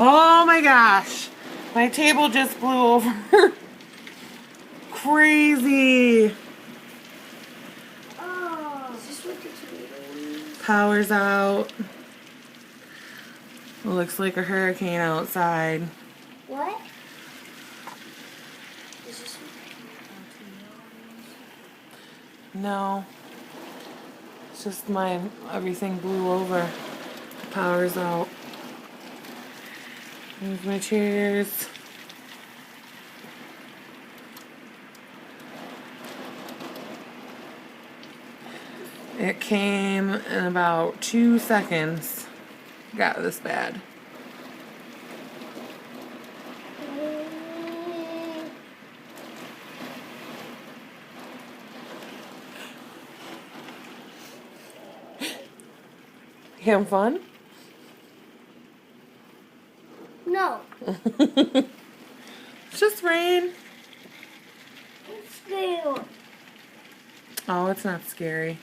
Oh my gosh. My table just blew over. Crazy. Oh. Is this what the tomato is? Power's out. It looks like a hurricane outside. What? Is this what the tomato is? No. It's just everything blew over. Power's out. There's my chairs. It came in about 2 seconds. Got this bad. You having fun? No. It's just rain. It's scary. Oh, it's not scary.